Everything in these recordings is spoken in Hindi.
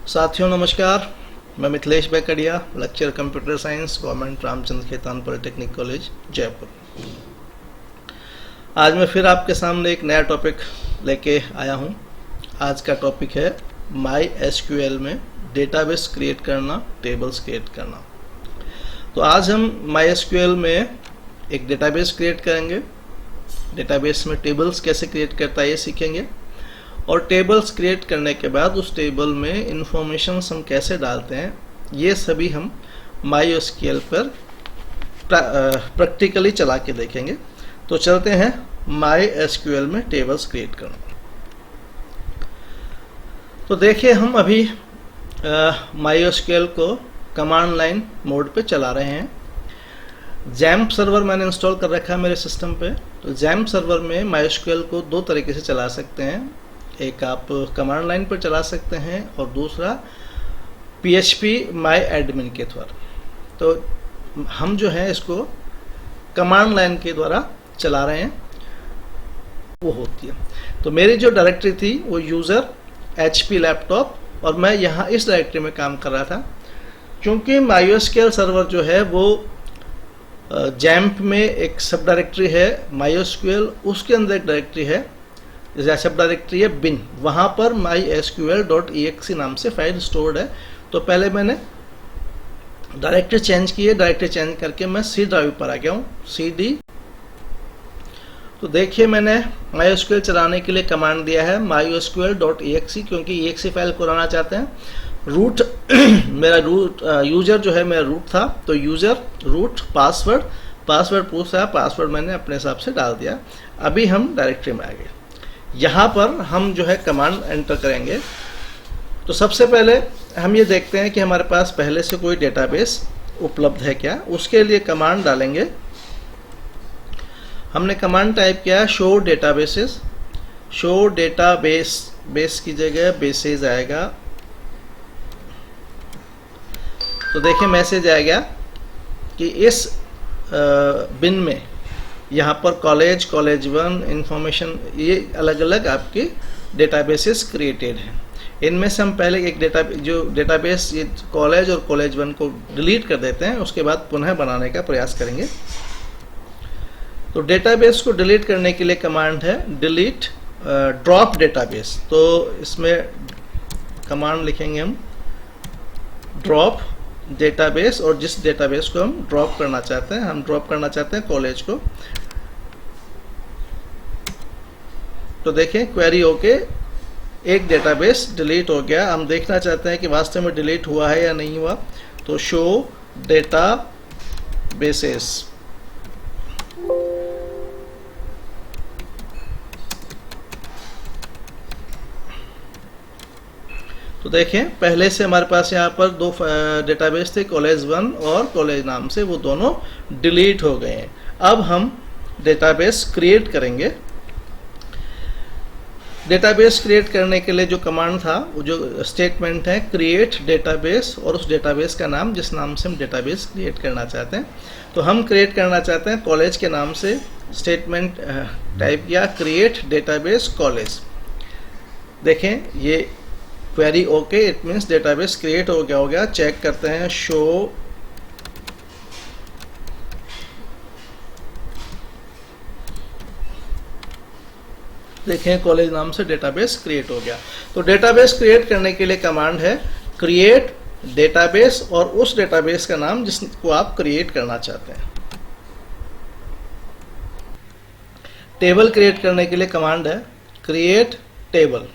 साथियों नमस्कार, मैं Mithilesh Bekadiya, lecture computer science, government Ramchandra Khetan polytechnic college Jaipur. आज मैं फिर आपके सामने एक नया टॉपिक लेके आया हूँ। आज का टॉपिक है माई एसक्यूएल में डेटाबेस क्रिएट करना, टेबल्स क्रिएट करना। तो आज हम माई एसक्यूएल में एक डेटाबेस क्रिएट करेंगे। डेटाबेस में टेबल्स कैसे क्रिएट करता है ये सीखेंगे, और टेबल्स क्रिएट करने के बाद उस टेबल में इंफॉर्मेशन हम कैसे डालते हैं ये सभी हम माई एसक्यूएल पर प्रैक्टिकली चला के देखेंगे। तो चलते हैं माई एसक्यूएल में टेबल्स क्रिएट करना। तो देखिए, हम अभी माई एसक्यूएल को कमांड लाइन मोड पे चला रहे हैं। जैम्प सर्वर मैंने इंस्टॉल कर रखा है मेरे सिस्टम पे। तो जैम्प सर्वर में माई एसक्यूएल को दो तरीके से चला सकते हैं। एक आप कमांड लाइन पर चला सकते हैं और दूसरा PHP माई एडमिन के द्वारा। तो हम जो है इसको कमांड लाइन के द्वारा चला रहे हैं, वो होती है। तो मेरी जो डायरेक्टरी थी वो यूज़र HP लैपटॉप, और मैं यहाँ इस डायरेक्टरी में काम कर रहा था। क्योंकि माई एसक्यूएल सर्वर जो है वो जैम्प में एक सब डायरेक्टरी है माई एसक्यूएल, उसके अंदर एक डायरेक्टरी है, सब डायरेक्टरी है बिन, वहाँ पर mysql.exe नाम से फाइल स्टोर्ड है। तो पहले मैंने डायरेक्टरी चेंज की है, डायरेक्टरी चेंज करके मैं C ड्राइव पर आ गया हूँ, CD। तो देखिए, मैंने mysql चलाने के लिए कमांड दिया है mysql.exe, क्योंकि exe फाइल को लाना चाहते हैं। रूट मेरा रूट यूजर जो है मेरा रूट था, तो यूजर रूट पासवर्ड पूछ रहा है, पासवर्ड मैंने अपने हिसाब से डाल दिया। अभी हम डायरेक्टरी में आ गए। यहाँ पर हम जो है कमांड एंटर करेंगे। तो सबसे पहले हम ये देखते हैं कि हमारे पास पहले से कोई डेटाबेस उपलब्ध है क्या। उसके लिए कमांड डालेंगे। हमने कमांड टाइप किया show databases. Show database, base की जगह बेसेस आएगा। तो देखिए मैसेज आ गया कि इस बिन में यहाँ पर कॉलेज 1 इंफॉर्मेशन, ये अलग अलग आपके डेटाबेसेस क्रिएटेड हैं। इनमें से हम पहले एक डेटाबेस ये कॉलेज और कॉलेज 1 को डिलीट कर देते हैं, उसके बाद पुनः बनाने का प्रयास करेंगे। तो डेटाबेस को डिलीट करने के लिए कमांड है डिलीट ड्रॉप डेटाबेस। तो इसमें कमांड लिखेंगे हम ड्रॉप डेटाबेस, और जिस डेटाबेस को हम ड्रॉप करना चाहते हैं, हम ड्रॉप करना चाहते हैं कॉलेज को। तो देखें क्वेरी होके एक डेटाबेस डिलीट हो गया। हम देखना चाहते हैं कि वास्तव में डिलीट हुआ है या नहीं हुआ। तो शो डेटाबेसेस। तो देखें पहले से हमारे पास यहाँ पर दो डेटाबेस थे, कॉलेज 1 और कॉलेज नाम से, वो दोनों डिलीट हो गए हैं। अब हम डेटाबेस क्रिएट करेंगे। डेटाबेस क्रिएट करने के लिए जो कमांड था, वो जो स्टेटमेंट है क्रिएट डेटाबेस, और उस डेटाबेस का नाम जिस नाम से हम डेटाबेस क्रिएट करना चाहते हैं। तो हम क्रिएट करना चाहते हैं कॉलेज के नाम से। स्टेटमेंट टाइप किया क्रिएट डेटाबेस कॉलेज। देखें ये query okay, it means database create हो गया। चेक करते हैं शो देखें कॉलेज नाम से डेटाबेस क्रिएट हो गया। तो डेटाबेस क्रिएट करने के लिए कमांड है क्रिएट डेटाबेस, और उस डेटाबेस का नाम जिसको आप क्रिएट करना चाहते हैं। टेबल क्रिएट करने के लिए कमांड है क्रिएट टेबल।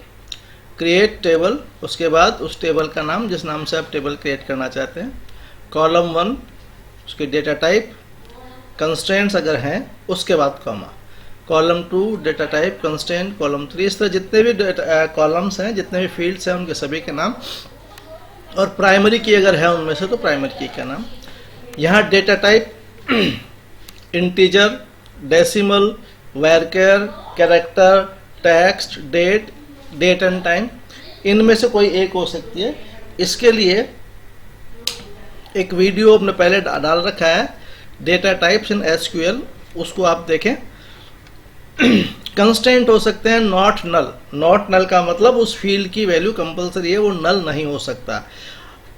क्रिएट टेबल, उसके बाद उस टेबल का नाम जिस नाम से आप टेबल क्रिएट करना चाहते हैं। कॉलम 1 उसके डेटा टाइप कंस्ट्रेंट्स अगर हैं, उसके बाद comma. Column 2 data type constraint, column 3, इस तरह जितने भी कॉलम्स हैं, जितने भी फील्ड्स हैं, उनके सभी के नाम। और प्राइमरी की अगर है उनमें से, तो प्राइमरी की का नाम। यहाँ data type integer, decimal, varchar, character, text, date and time, इनमें से कोई एक हो सकती है। इसके लिए एक वीडियो अपने पहले डाल रखा है डेटा टाइप्स इन एसक्यूएल, उसको आप देखें। कंस्टेंट हो सकते हैं नॉट नल। नॉट नल का मतलब उस फील्ड की वैल्यू कंपलसरी है, वो नल नहीं हो सकता।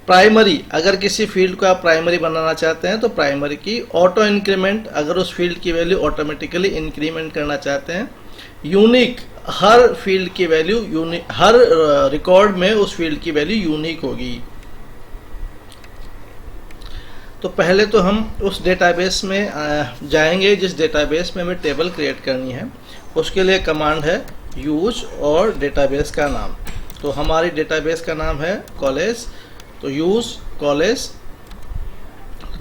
प्राइमरी, अगर किसी फील्ड को आप प्राइमरी बनाना चाहते हैं तो प्राइमरी की। ऑटो इंक्रीमेंट, अगर उस फील्ड की वैल्यू ऑटोमेटिकली इंक्रीमेंट करना चाहते हैं। यूनिक, हर फील्ड की वैल्यू यूनिक, हर रिकॉर्ड में उस फील्ड की वैल्यू यूनिक होगी। तो पहले तो हम उस डेटाबेस में जाएंगे जिस डेटाबेस में हमें टेबल क्रिएट करनी है। उसके लिए कमांड है यूज और डेटाबेस का नाम। तो हमारी डेटाबेस का नाम है कॉलेज, तो यूज कॉलेज।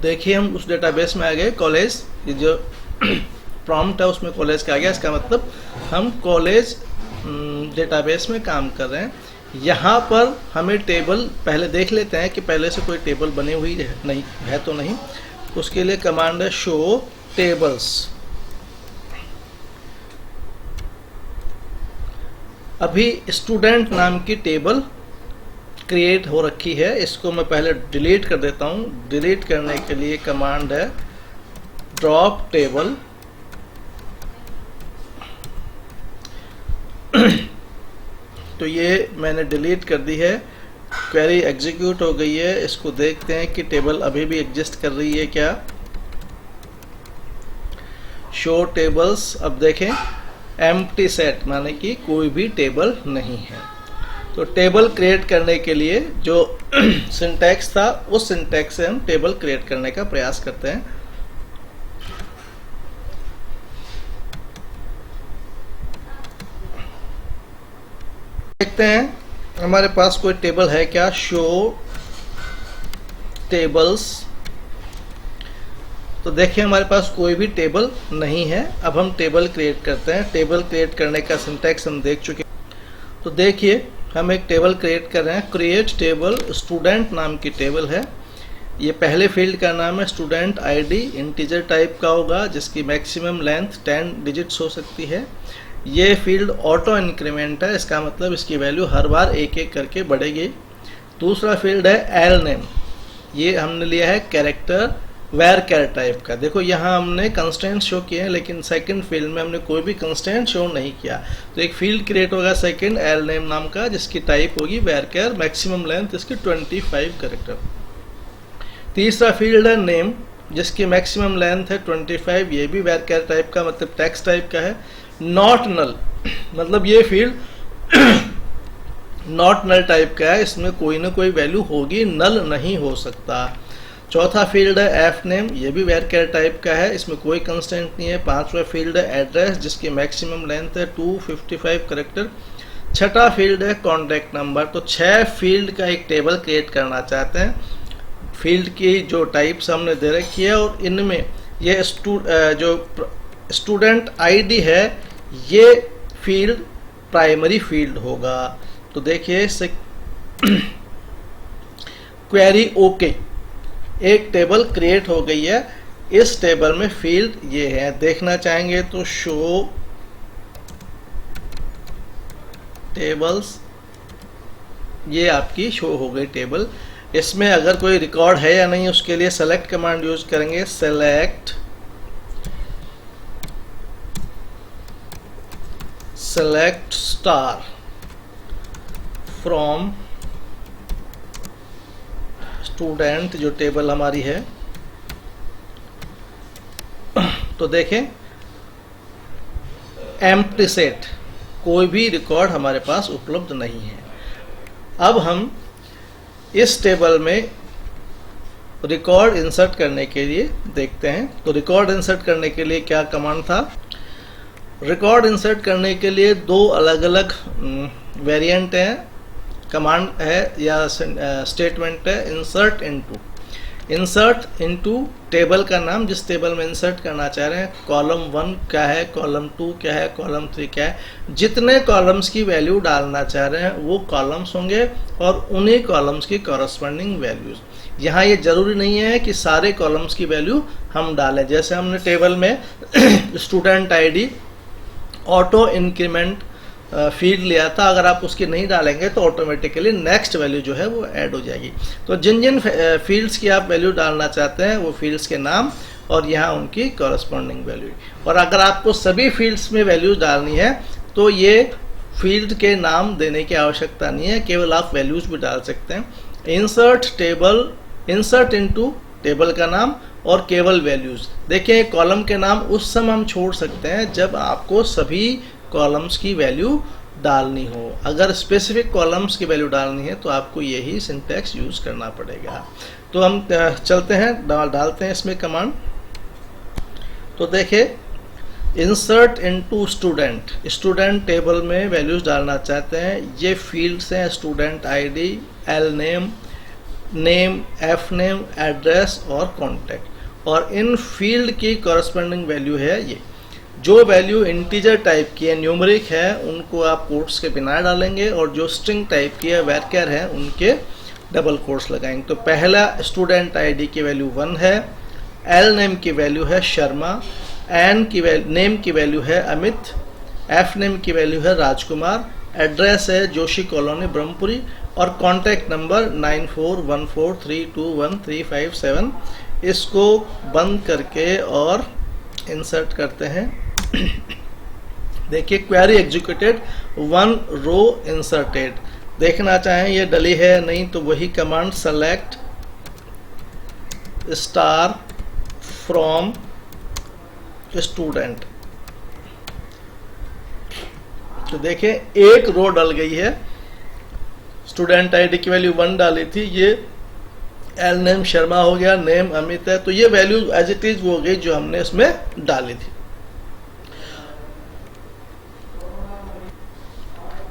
देखिए हम उस डेटाबेस में आ गए कॉलेज, ये जो प्रॉम्प्ट है उसमें कॉलेज का आ गया। इसका मतलब हम कॉलेज डेटाबेस में काम कर रहे हैं। यहाँ पर हमें टेबल पहले देख लेते हैं कि पहले से कोई टेबल बनी हुई है नहीं है तो नहीं। उसके लिए कमांड है शो टेबल्स। अभी स्टूडेंट नाम की टेबल क्रिएट हो रखी है, इसको मैं पहले डिलीट कर देता हूँ। डिलीट करने के लिए कमांड है ड्रॉप टेबल। तो ये मैंने डिलीट कर दी है, क्वेरी एग्जीक्यूट हो गई है। इसको देखते हैं कि टेबल अभी भी एग्जिस्ट कर रही है क्या। शो टेबल्स, अब देखें एम्प्टी सेट माने कि कोई भी टेबल नहीं है। तो टेबल क्रिएट करने के लिए जो सिंटैक्स था उस सिंटैक्स से हम टेबल क्रिएट करने का प्रयास करते हैं। देखते हैं हमारे पास कोई टेबल है क्या। शो टेबल्स, तो देखिए हमारे पास कोई भी टेबल नहीं है। अब हम टेबल क्रिएट करते हैं। टेबल क्रिएट करने का सिंटैक्स हम देख चुके हैं। तो देखिए हम एक टेबल क्रिएट कर रहे हैं। क्रिएट टेबल, स्टूडेंट नाम की टेबल है। ये पहले फील्ड का नाम है स्टूडेंट आईडी, इंटीजर टाइप का होगा जिसकी मैक्सिमम लेंथ 10 डिजिट्स हो सकती है। ये फील्ड ऑटो इंक्रीमेंट है, इसका मतलब इसकी वैल्यू हर बार एक एक करके बढ़ेगी। दूसरा फील्ड है एल नेम, ये हमने लिया है कैरेक्टर वेर कैर टाइप का। देखो यहाँ हमने कंस्टेंट शो किए हैं लेकिन सेकंड फील्ड में हमने कोई भी कंस्टेंट शो नहीं किया। तो एक फील्ड क्रिएट होगा सेकंड एल नेम नाम का, जिसकी टाइप होगी वेर कैर, मैक्सिमम लेंथ इसकी 25 कैरेक्टर। तीसरा फील्ड है नेम, जिसकी मैक्सिमम लेंथ है 25, ये भी वेर कैर टाइप का मतलब टेक्स्ट टाइप का है। नॉट नल, मतलब ये फील्ड नॉट नल टाइप का है, इसमें कोई ना कोई वैल्यू होगी, नल नहीं हो सकता। चौथा फील्ड है एफ नेम, ये भी वेर कैर टाइप का है, इसमें कोई कंस्टेंट नहीं है। पांचवा फील्ड है एड्रेस, जिसकी मैक्सिमम लेंथ है 255 कैरेक्टर। छठा फील्ड है कॉन्टैक्ट नंबर। तो 6 फील्ड का एक टेबल क्रिएट करना चाहते हैं। फील्ड की जो टाइप्स हमने दे रखी है और इनमें ये जो स्टूडेंट आईडी है ये फील्ड प्राइमरी फील्ड होगा। तो देखिए इससे क्वेरी ओके, एक टेबल क्रिएट हो गई है। इस टेबल में फील्ड ये है, देखना चाहेंगे तो शो टेबल्स, ये आपकी शो हो गई टेबल। इसमें अगर कोई रिकॉर्ड है या नहीं उसके लिए सेलेक्ट कमांड यूज करेंगे। सेलेक्ट स्टार फ्रॉम स्टूडेंट, जो टेबल हमारी है। तो देखें एम्प्टी सेट, कोई भी रिकॉर्ड हमारे पास उपलब्ध नहीं है। अब हम इस टेबल में रिकॉर्ड इंसर्ट करने के लिए देखते हैं। तो रिकॉर्ड इंसर्ट करने के लिए क्या कमांड था। रिकॉर्ड इंसर्ट करने के लिए 2 अलग अलग वेरिएंट हैं, कमांड है या स्टेटमेंट है। इंसर्ट इनटू टेबल का नाम, जिस टेबल में इंसर्ट करना चाह रहे हैं, कॉलम 1 क्या है, कॉलम 2 क्या है, कॉलम 3 क्या है। जितने कॉलम्स की वैल्यू डालना चाह रहे हैं वो कॉलम्स होंगे और उन्हीं कॉलम्स की कॉरस्पॉन्डिंग वैल्यूज। यहाँ ये जरूरी नहीं है कि सारे कॉलम्स की वैल्यू हम डालें। जैसे हमने टेबल में student ID auto increment field लिया था, अगर आप उसकी नहीं डालेंगे तो ऑटोमेटिकली नेक्स्ट वैल्यू जो है वो ऐड हो जाएगी। तो जिन जिन फील्ड्स की आप वैल्यू डालना चाहते हैं वो फील्ड्स के नाम और यहाँ उनकी कॉरस्पॉन्डिंग वैल्यू। और अगर आपको सभी फील्ड्स में वैल्यूज डालनी है तो ये फील्ड के नाम देने की आवश्यकता नहीं है, केवल आप वैल्यूज भी डाल सकते हैं। इंसर्ट इनटू टेबल का नाम और केवल वैल्यूज। देखिए कॉलम के नाम उस समय हम छोड़ सकते हैं जब आपको सभी कॉलम्स की वैल्यू डालनी हो। अगर स्पेसिफिक कॉलम्स की वैल्यू डालनी है तो आपको यही सिंटैक्स यूज करना पड़ेगा। तो हम चलते हैं, डालते हैं इसमें कमांड। तो देखिए insert into student, student table में वैल्यूज डालना चाहते हैं। ये फील्ड्स हैं student ID, L name, name, F name, address और कॉन्टैक्ट। और इन फील्ड की कॉरस्पॉन्डिंग वैल्यू है ये। जो वैल्यू इंटीजर टाइप की है, न्यूमेरिक है, उनको आप कोट्स के बिना डालेंगे, और जो स्ट्रिंग टाइप की है, वैरचर है, उनके डबल कोट्स लगाएंगे। तो पहला स्टूडेंट आईडी की वैल्यू 1 है, एल नेम की वैल्यू है शर्मा, एन की नेम की वैल्यू है अमित, एफ नेम की वैल्यू है राजकुमार, एड्रेस है जोशी कॉलोनी ब्रह्मपुरी, और कॉन्टैक्ट नंबर 9414321357। इसको बंद करके और इंसर्ट करते हैं। देखिए क्वेरी एग्जीक्यूटेड, 1 रो इंसर्टेड। देखना चाहें ये डली है नहीं तो वही command select star from student. तो देखें एक रो डल गई है। स्टूडेंट आईडी की वैल्यू 1 डाली थी, ये एल नेम शर्मा हो गया, नेम अमित है, तो ये वैल्यू एज इट इज वो हो गई जो हमने इसमें डाली थी।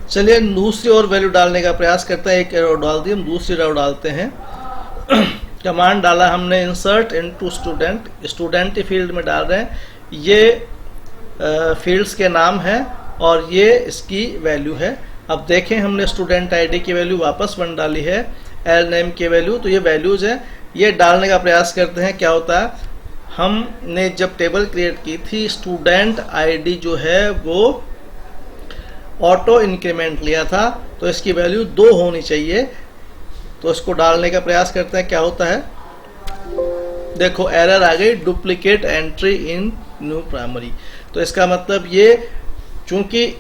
चलिए दूसरी और वैल्यू डालने का प्रयास करते हैं। एक रो डाल दी, हम दूसरी रो डालते हैं। कमांड डाला हमने इंसर्ट इनटू स्टूडेंट, स्टूडेंट ही फील्ड में डाल रहे हैं। ये फील्ड्स के नाम है और ये इसकी वैल्यू है। अब देखें हमने स्टूडेंट आईडी की वैल्यू वापस 1 डाली है, एल नेम की वैल्यू, तो ये वैल्यूज है। ये डालने का प्रयास करते हैं, क्या होता है। हमने जब टेबल क्रिएट की थी, स्टूडेंट आईडी जो है वो ऑटो इंक्रीमेंट लिया था, तो इसकी वैल्यू 2 होनी चाहिए। तो इसको डालने का प्रयास करते हैं, क्या होता है। देखो एरर आ गई, duplicate entry in new primary. तो इसका मतलब ये, चूंकि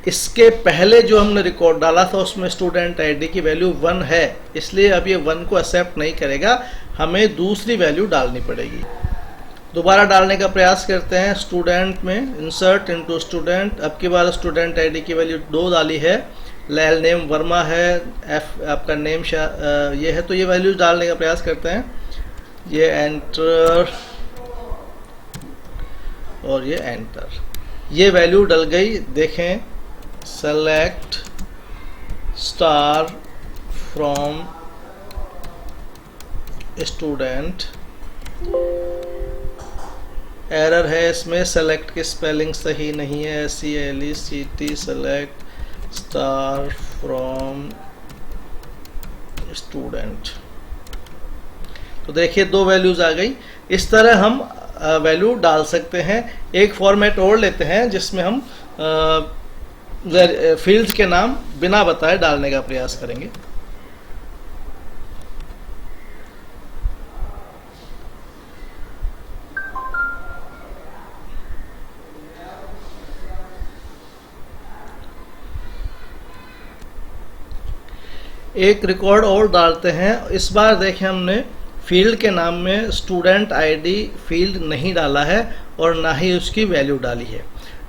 इसके पहले जो हमने रिकॉर्ड डाला था उसमें स्टूडेंट आईडी की वैल्यू 1 है, इसलिए अब ये 1 को एक्सेप्ट नहीं करेगा, हमें दूसरी वैल्यू डालनी पड़ेगी। दोबारा डालने का प्रयास करते हैं। स्टूडेंट में इंसर्ट इनटू स्टूडेंट, अब की बार स्टूडेंट आईडी की वैल्यू 2 डाली है, एल नेम वर्मा है, एफ आपका नेम ये है, तो ये वैल्यूज डालने का प्रयास करते हैं। ये एंटर और ये एंटर, ये वैल्यू डल गई। देखें select star from student. Error है इसमें, सेलेक्ट की स्पेलिंग सही नहीं है, SELECT, select star from student. तो देखिए 2 वैल्यूज आ गई। इस तरह हम वैल्यू डाल सकते हैं। एक फॉर्मेट और लेते हैं जिसमें हम फील्ड्स के नाम बिना बताए डालने का प्रयास करेंगे। एक रिकॉर्ड और डालते हैं। इस बार देखें हमने फील्ड के नाम में स्टूडेंट आईडी फील्ड नहीं डाला है और ना ही उसकी वैल्यू डाली है,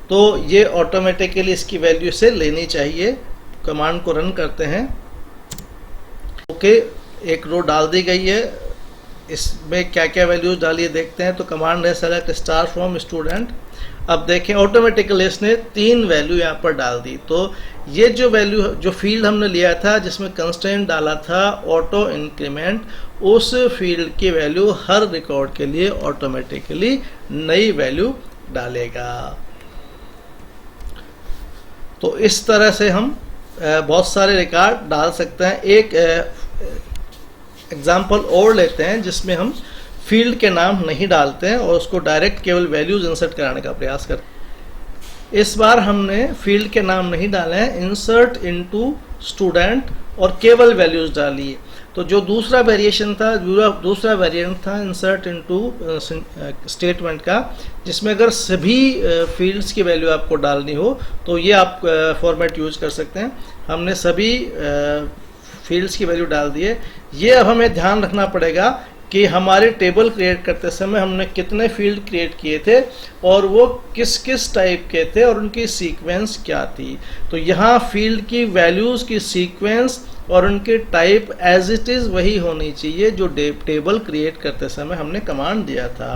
तो ये ऑटोमेटिकली इसकी वैल्यू से लेनी चाहिए। कमांड को रन करते हैं। ओके, एक रो डाल दी गई है। इसमें क्या क्या वैल्यूज डाली है देखते हैं। तो कमांड है सेलेक्ट स्टार फ्रॉम स्टूडेंट। अब देखें ऑटोमेटिकली इसने 3 वैल्यू यहाँ पर डाल दी। तो ये जो वैल्यू, जो फील्ड हमने लिया था जिसमें कंस्ट्रेंट डाला था ऑटो इंक्रीमेंट, उस फील्ड की वैल्यू हर रिकॉर्ड के लिए ऑटोमेटिकली नई वैल्यू डालेगा। तो इस तरह से हम बहुत सारे रिकॉर्ड डाल सकते हैं। एक एग्जाम्पल और लेते हैं जिसमें हम फील्ड के नाम नहीं डालते हैं और उसको डायरेक्ट केवल वैल्यूज इंसर्ट कराने का प्रयास करते हैं। इस बार हमने फील्ड के नाम नहीं डाले हैं, इंसर्ट इनटू स्टूडेंट और केवल वैल्यूज डाली है। तो जो दूसरा वेरिएशन था, दूसरा वेरिएंट था इंसर्ट इनटू स्टेटमेंट का, जिसमें अगर सभी फील्ड्स की वैल्यू आपको डालनी हो तो ये आप फॉर्मेट यूज कर सकते हैं। हमने सभी फील्ड्स की वैल्यू डाल दी है। ये अब हमें ध्यान रखना पड़ेगा कि हमारे टेबल क्रिएट करते समय हमने कितने फील्ड क्रिएट किए थे और वो किस किस टाइप के थे और उनकी सीक्वेंस क्या थी। तो यहाँ फील्ड की वैल्यूज़ की सीक्वेंस और उनके टाइप एज इट इज़ वही होनी चाहिए जो टेबल क्रिएट करते समय हमने कमांड दिया था।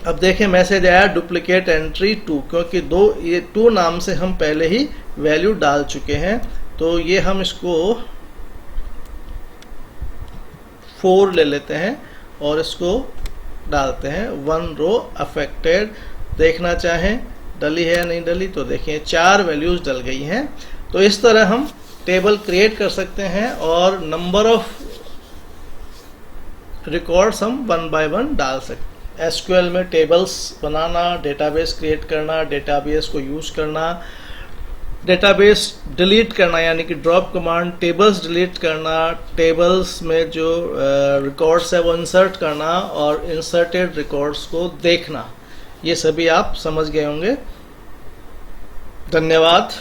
अब देखें मैसेज आया डुप्लीकेट एंट्री 2, क्योंकि ये 2 नाम से हम पहले ही वैल्यू डाल चुके हैं। तो ये हम इसको 4 ले लेते हैं और इसको डालते हैं 1 रो अफेक्टेड। देखना चाहें डली है या नहीं डली, तो देखिए 4 वैल्यूज डल गई हैं। तो इस तरह हम टेबल क्रिएट कर सकते हैं और नंबर ऑफ रिकॉर्ड्स हम 1 बाय 1 डाल सकते हैं। एसक्यूएल में टेबल्स बनाना, डेटाबेस क्रिएट करना, डेटाबेस को यूज करना, डेटाबेस डिलीट करना यानी कि ड्रॉप कमांड, टेबल्स डिलीट करना, टेबल्स में जो रिकॉर्ड्स है वो इंसर्ट करना और इंसर्टेड रिकॉर्ड्स को देखना, ये सभी आप समझ गए होंगे। धन्यवाद।